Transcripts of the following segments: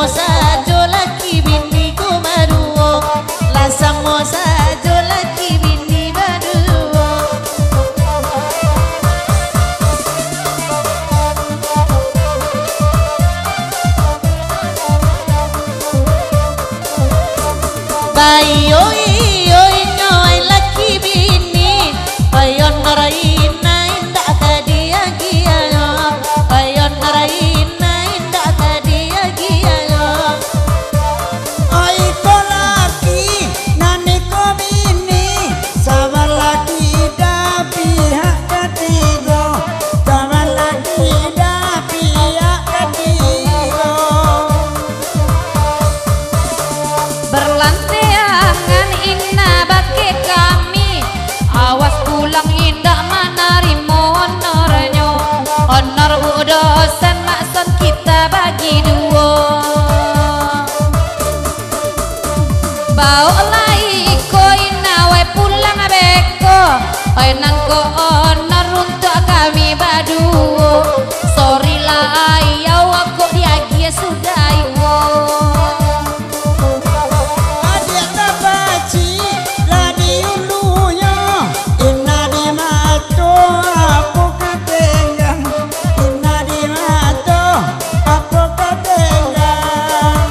sajo laki bini ku maduo, lasamo sajo laki bini maduo. Bayo iyo nyoy laki bini, bayo naraina indak kadia giayo, bayo naraina indak kadia giayo. Oi ko laki nani ko bini, sama laki da pihak ketiga, sama laki da pihak ketiga. Berlanteangan inna bagi kami, awas pulang indah menarimo honornya. Honor bu dosen makson kita bagi dua. Bau lai ko inna we pulang beko, enan ko honor untuk kami berdua. Sorry lah ayau aku diagia sudah iwo. Adik dapaci radio lunya, inna di mato aku ketinggang, inna di mato aku ketinggang.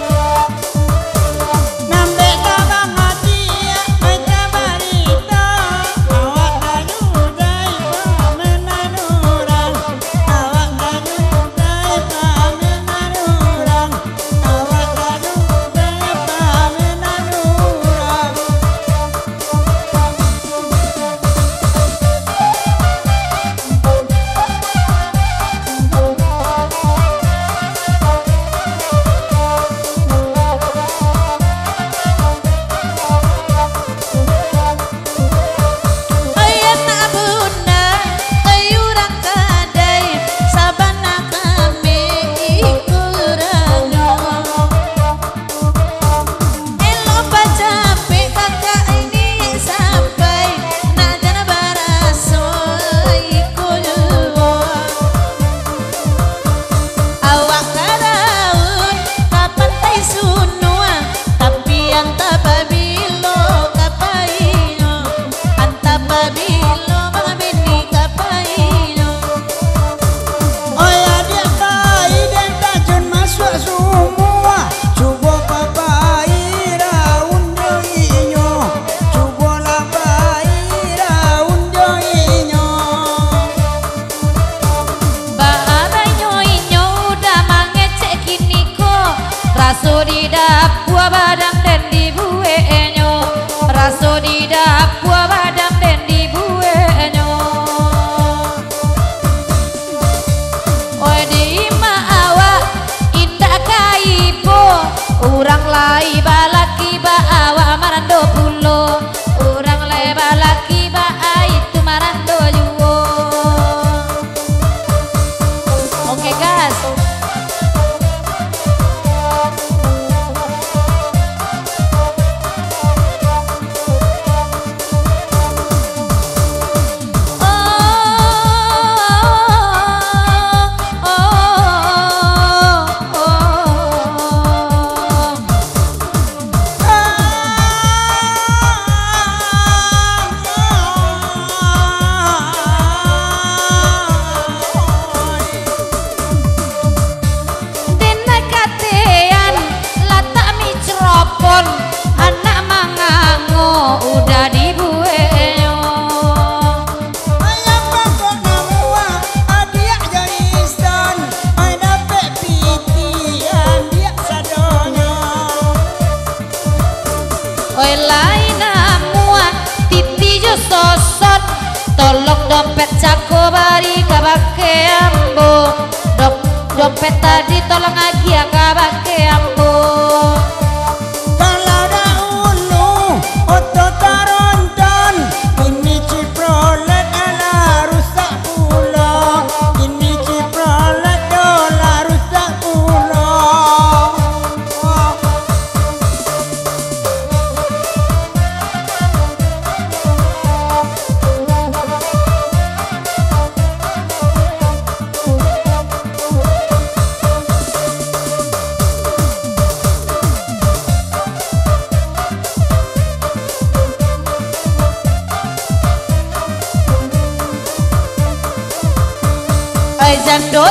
Nambe tabang hati baca berita, awak dayudai pamenanuran, awak dayudai pamenanuran, awak dayudai pamenanuran. Ayana bunda ayurang kadai, sabana kami ikuranyo. Elo pacape kakak ini sampai nadana baraso ikuyo. Awak kadaun kapan tai sunua, tapi anta pabilo kapaino, anta pabilo mga bini kapaino. Oi adik kai dan tajun masuk semua, cuba papai raun joinyo, cuba labai raun joinyo. Bahanyo inyo udah mangecek kini ko, raso di dapua badang dan di buenyo, raso di dapua badang dan di buenyo. Oi di ma awak indah kaipo, urang lai balaki ba awak marando pulo, urang lai balaki ba itu marando juwo. Oke gas. Dina katean latak mi ceropon, anak mangango udah dibuenyo. Ayam pokok namua adik joistan, ai dapet pitian dia sadonyo. Oi lain mua titi jo sosot, tolong dompet cako bari kabake ambo. Dompet tadi tolong agi kabake ambo. Kalau dahulu otot taronton, ini ciprolet ala rusak pula, ini ciprolet dola rusak pula. jando